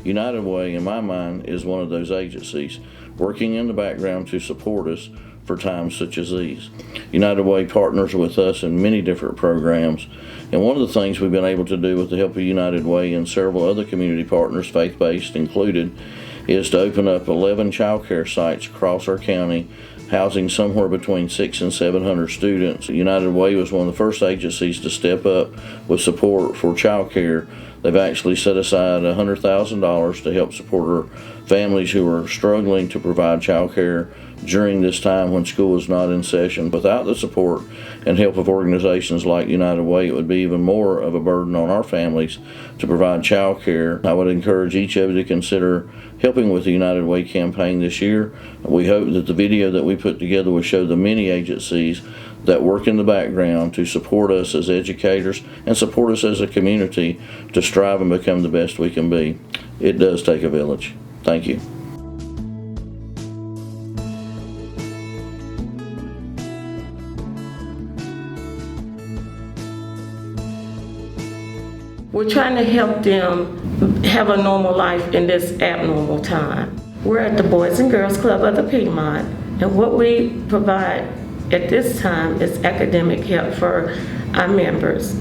United Way, in my mind, is one of those agencies working in the background to support us for times such as these. United Way partners with us in many different programs, and one of the things we've been able to do with the help of United Way and several other community partners, faith-based included, is to open up 11 child care sites across our county, housing somewhere between 600 and 700 students. United Way was one of the first agencies to step up with support for child care. They've actually set aside $100,000 to help support our families who are struggling to provide child care during this time when school is not in session. Without the support and help of organizations like United Way, it would be even more of a burden on our families to provide child care. I would encourage each of you to consider helping with the United Way campaign this year. We hope that the video that we put together will show the many agencies that work in the background to support us as educators and support us as a community to strive and become the best we can be. It does take a village. Thank you. We're trying to help them have a normal life in this abnormal time. We're at the Boys and Girls Club of the Piedmont, and what we provide at this time is academic help for our members.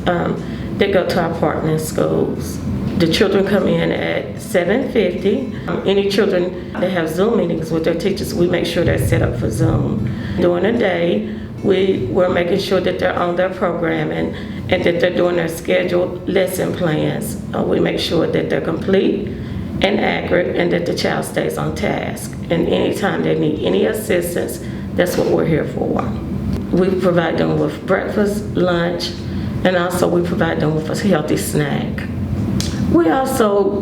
They go to our partner schools. The children come in at 7:50. Any children that have Zoom meetings with their teachers, we make sure they're set up for Zoom. During the day, we're making sure that they're on their programming and that they're doing their scheduled lesson plans. We make sure that they're complete and accurate and that the child stays on task. And anytime they need any assistance, that's what we're here for. We provide them with breakfast, lunch, and also we provide them with a healthy snack. We also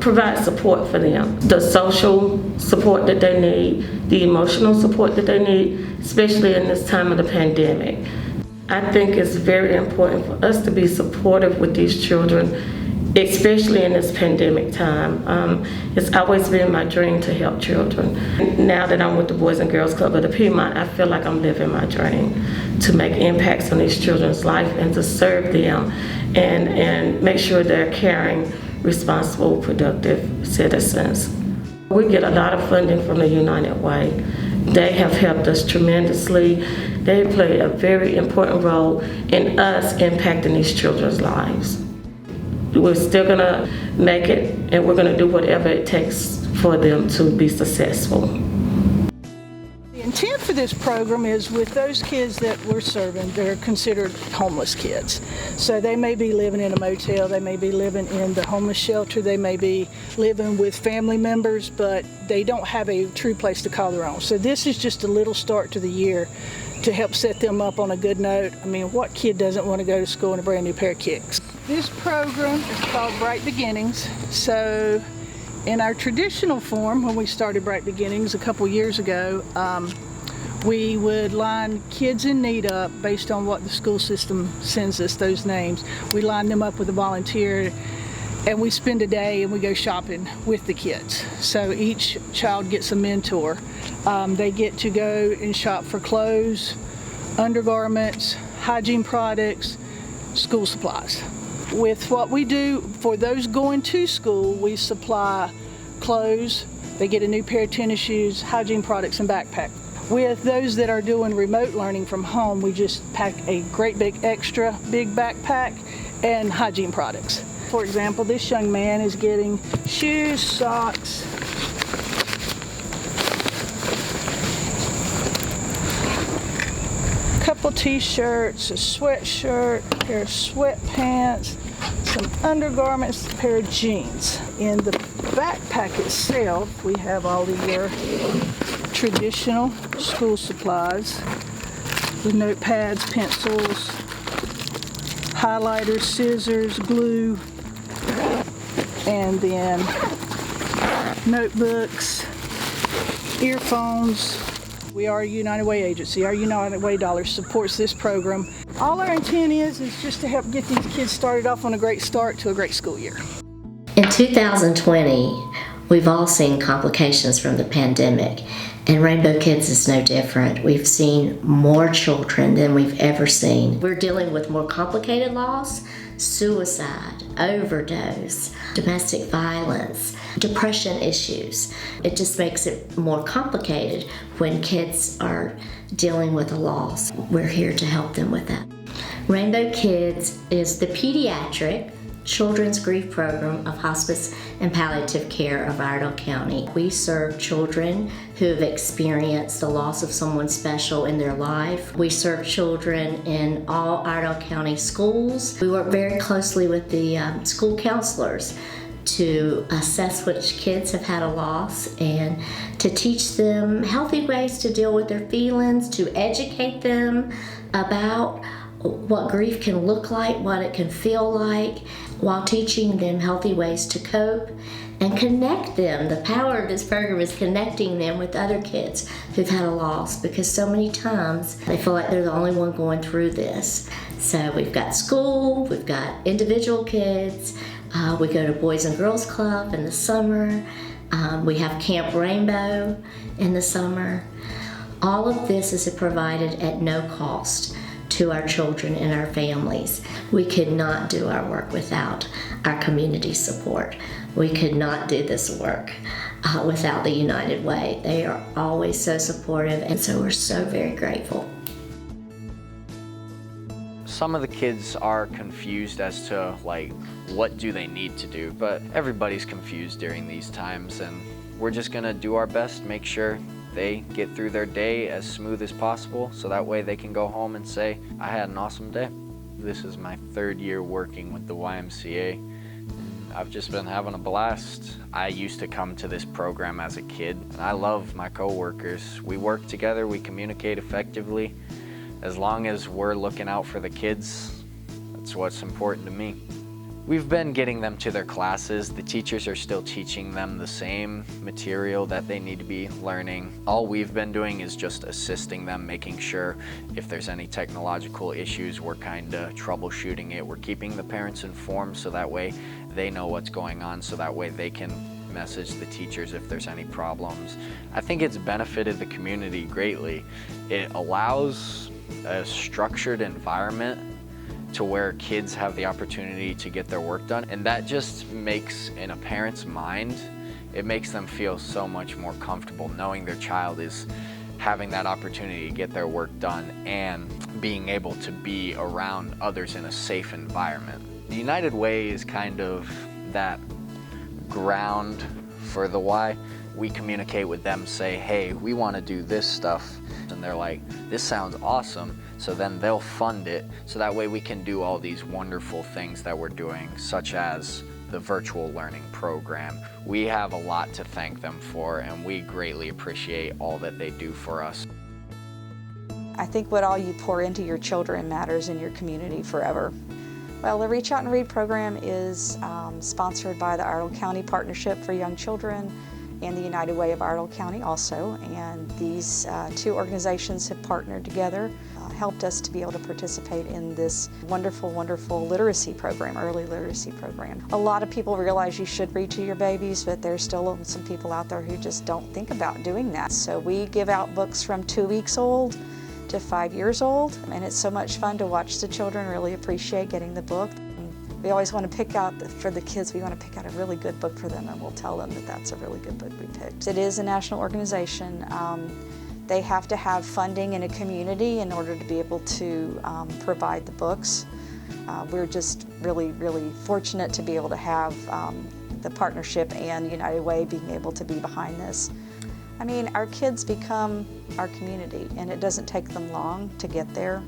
provide support for them, the social support that they need, the emotional support that they need, especially in this time of the pandemic. I think it's very important for us to be supportive with these children, especially in this pandemic time. It's always been my dream to help children. Now that I'm with the Boys and Girls Club of the Piedmont, I feel like I'm living my dream to make impacts on these children's life and to serve them and make sure they're caring, responsible, productive citizens. We get a lot of funding from the United Way. They have helped us tremendously. They play a very important role in us impacting these children's lives. We're still gonna make it, and we're gonna do whatever it takes for them to be successful. The intent for this program is with those kids that we're serving, they're considered homeless kids. So they may be living in a motel, they may be living in the homeless shelter, they may be living with family members, but they don't have a true place to call their own. So this is just a little start to the year to help set them up on a good note. I mean, what kid doesn't want to go to school in a brand new pair of kicks? This program is called Bright Beginnings. So in our traditional form, when we started Bright Beginnings a couple years ago, we would line kids in need up based on what the school system sends us, those names. We line them up with a volunteer and we spend a day and we go shopping with the kids. So each child gets a mentor. They get to go and shop for clothes, undergarments, hygiene products, school supplies. With what we do for those going to school, we supply clothes, they get a new pair of tennis shoes, hygiene products, and backpack. With those that are doing remote learning from home, we just pack a great big extra big backpack and hygiene products. For example, this young man is getting shoes, socks, a couple t-shirts, a sweatshirt, a pair of sweatpants, some undergarments, a pair of jeans. In the backpack itself, we have all of your traditional school supplies, the notepads, pencils, highlighters, scissors, glue, and then notebooks, earphones. We are a United Way agency. Our United Way dollar supports this program. All our intent is just to help get these kids started off on a great start to a great school year. In 2020, we've all seen complications from the pandemic, and Rainbow Kids is no different. We've seen more children than we've ever seen. We're dealing with more complicated loss, suicide, overdose, domestic violence, depression issues. It just makes it more complicated when kids are dealing with a loss. We're here to help them with that. Rainbow Kids is the pediatric children's grief program of hospice and palliative care of Iredell County. We serve children who have experienced the loss of someone special in their life. We serve children in all Iredell County schools. We work very closely with the school counselors to assess which kids have had a loss and to teach them healthy ways to deal with their feelings, to educate them about what grief can look like, what it can feel like, while teaching them healthy ways to cope and connect them. The power of this program is connecting them with other kids who've had a loss, because so many times they feel like they're the only one going through this. So we've got school, we've got individual kids, we go to Boys and Girls Club in the summer, we have Camp Rainbow in the summer. All of this is provided at no cost to our children and our families. We could not do our work without our community support. We could not do this work without the United Way. They are always so supportive, and so we're so very grateful. Some of the kids are confused as to what do they need to do, but everybody's confused during these times, and we're just gonna do our best, make sure they get through their day as smooth as possible, so that way they can go home and say, I had an awesome day. This is my 3rd year working with the YMCA. I've just been having a blast. I used to come to this program as a kid, and I love my coworkers. We work together, we communicate effectively. As long as we're looking out for the kids, that's what's important to me. We've been getting them to their classes. The teachers are still teaching them the same material that they need to be learning. All we've been doing is just assisting them, making sure if there's any technological issues, we're kind of troubleshooting it. We're keeping the parents informed so that way they know what's going on, so that way they can message the teachers if there's any problems. I think it's benefited the community greatly. It allows a structured environment to where kids have the opportunity to get their work done, and that just makes, in a parent's mind, it makes them feel so much more comfortable knowing their child is having that opportunity to get their work done and being able to be around others in a safe environment. The United Way is kind of that ground for the Y. We communicate with them, say, hey, we want to do this stuff, and they're like, this sounds awesome. So then they'll fund it, so that way we can do all these wonderful things that we're doing, such as the virtual learning program. We have a lot to thank them for, and we greatly appreciate all that they do for us. I think what all you pour into your children matters in your community forever. Well, the Reach Out and Read program is sponsored by the Iredell County Partnership for Young Children and the United Way of Iredell County also, and these 2 organizations have partnered together, helped us to be able to participate in this wonderful, wonderful literacy program, early literacy program. A lot of people realize you should read to your babies, but there's still some people out there who just don't think about doing that. So we give out books from 2 weeks old to 5 years old, and it's so much fun to watch the children really appreciate getting the book. We always want to pick out, for the kids, we want to pick out a really good book for them, and we'll tell them that that's a really good book we picked. It is a national organization. They have to have funding in a community in order to be able to provide the books. We're just really, really fortunate to be able to have the partnership and United Way being able to be behind this. I mean, our kids become our community, and it doesn't take them long to get there.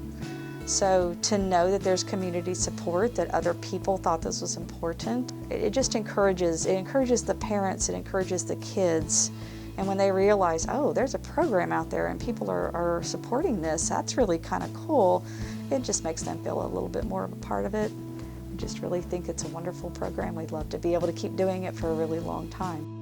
So to know that there's community support, that other people thought this was important, it just encourages the parents, it encourages the kids. And when they realize, oh, there's a program out there and people are supporting this, that's really kind of cool, it just makes them feel a little bit more of a part of it. I just really think it's a wonderful program. We'd love to be able to keep doing it for a really long time.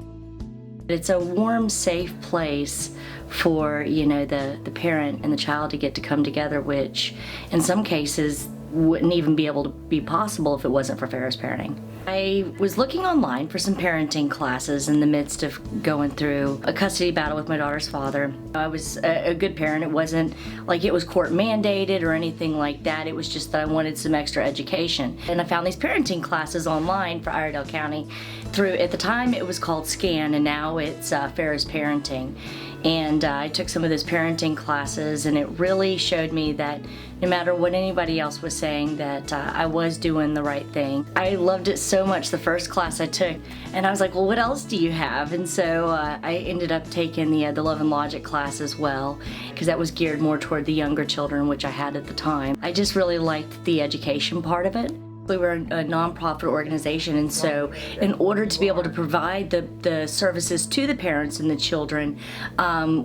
It's a warm, safe place for, the parent and the child to get to come together, which in some cases wouldn't even be able to be possible if it wasn't for Ferris Parenting. I was looking online for some parenting classes in the midst of going through a custody battle with my daughter's father. I was a good parent. It wasn't like it was court mandated or anything like that. It was just that I wanted some extra education. And I found these parenting classes online for Iredell County through, at the time it was called SCAN, and now it's Ferris Parenting. And I took some of those parenting classes, and it really showed me that no matter what anybody else was saying, that I was doing the right thing. I loved it so much the first class I took, and I was like, well, what else do you have? And so I ended up taking the Love and Logic class as well, because that was geared more toward the younger children, which I had at the time. I just really liked the education part of it. We were a nonprofit organization, and so in order to be able to provide the services to the parents and the children,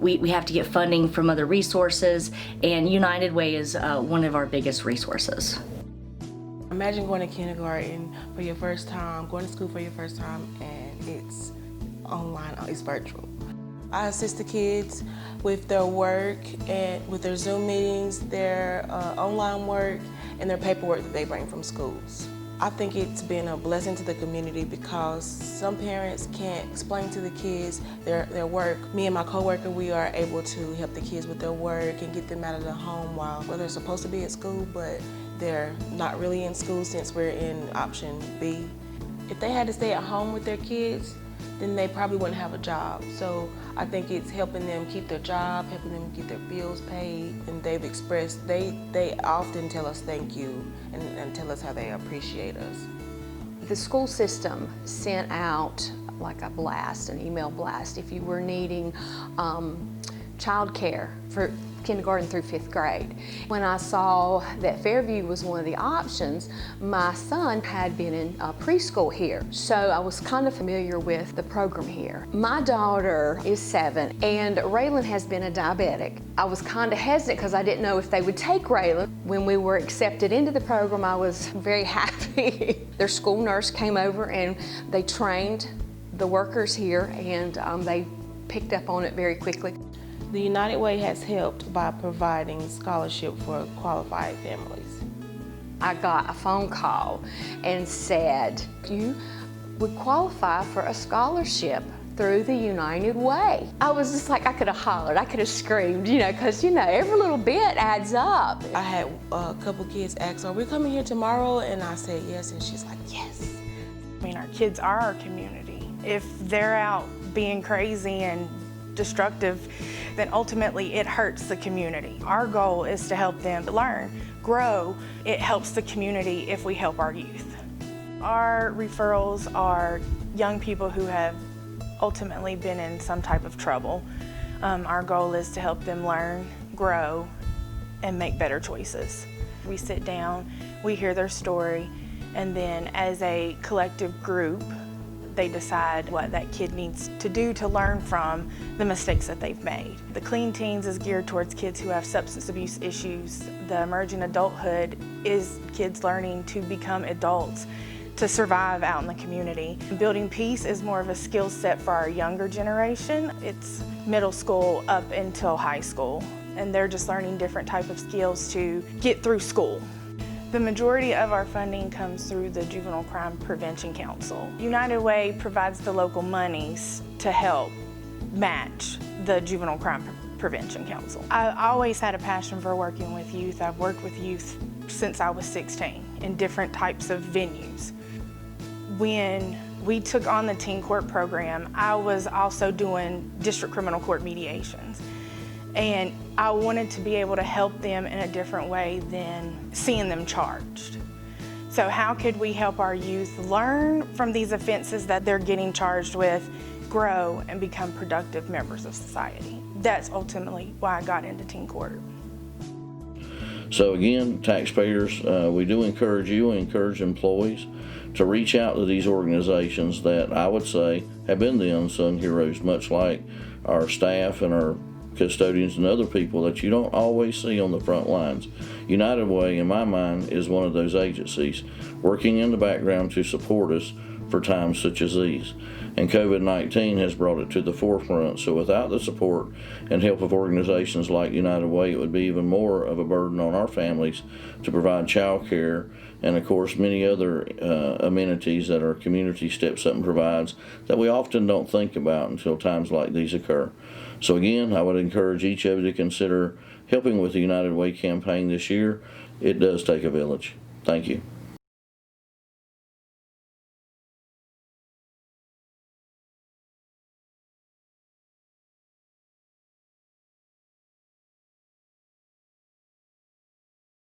we have to get funding from other resources, and United Way is one of our biggest resources. Imagine going to kindergarten for your first time, going to school for your first time, and it's online, it's virtual. I assist the kids with their work and with their Zoom meetings, their online work, and their paperwork that they bring from schools. I think it's been a blessing to the community because some parents can't explain to the kids their work. Me and my coworker, we are able to help the kids with their work and get them out of the home while they're supposed to be at school, but they're not really in school since we're in option B. If they had to stay at home with their kids, then they probably wouldn't have a job. So I think it's helping them keep their job, helping them get their bills paid, and they've expressed, they often tell us thank you and tell us how they appreciate us. The school system sent out like a blast, an email blast, if you were needing child care for kindergarten through 5th grade. When I saw that Fairview was one of the options, my son had been in preschool here, so I was kind of familiar with the program here. My daughter is 7, and Raylan has been a diabetic. I was kind of hesitant because I didn't know if they would take Raylan. When we were accepted into the program, I was very happy. Their school nurse came over and they trained the workers here, and they picked up on it very quickly. The United Way has helped by providing scholarship for qualified families. I got a phone call and said, you would qualify for a scholarship through the United Way. I was just like, I could have hollered, I could have screamed, because every little bit adds up. I had a couple kids ask, are we coming here tomorrow? And I said yes, and she's like, yes. I mean, our kids are our community. If they're out being crazy and destructive, then ultimately it hurts the community. Our goal is to help them learn, grow. It helps the community if we help our youth. Our referrals are young people who have ultimately been in some type of trouble. Our goal is to help them learn, grow, and make better choices. We sit down, we hear their story, and then as a collective group, they decide what that kid needs to do to learn from the mistakes that they've made. The Clean Teens is geared towards kids who have substance abuse issues. The Emerging Adulthood is kids learning to become adults, to survive out in the community. Building Peace is more of a skill set for our younger generation. It's middle school up until high school, and they're just learning different type of skills to get through school. The majority of our funding comes through the Juvenile Crime Prevention Council. United Way provides the local monies to help match the Juvenile Crime Prevention Council. I always had a passion for working with youth. I've worked with youth since I was 16 in different types of venues. When we took on the teen court program, I was also doing district criminal court mediations. And I wanted to be able to help them in a different way than seeing them charged. So how could we help our youth learn from these offenses that they're getting charged with, grow, and become productive members of society? That's ultimately why I got into teen court. So again, taxpayers, we do encourage you and encourage employees to reach out to these organizations that I would say have been the unsung heroes, much like our staff and our custodians and other people that you don't always see on the front lines. United Way, in my mind, is one of those agencies working in the background to support us for times such as these. And COVID-19 has brought it to the forefront, so without the support and help of organizations like United Way, it would be even more of a burden on our families to provide child care and of course many other amenities that our community steps up and provides that we often don't think about until times like these occur. So again, I would encourage each of you to consider helping with the United Way campaign this year. It does take a village. Thank you.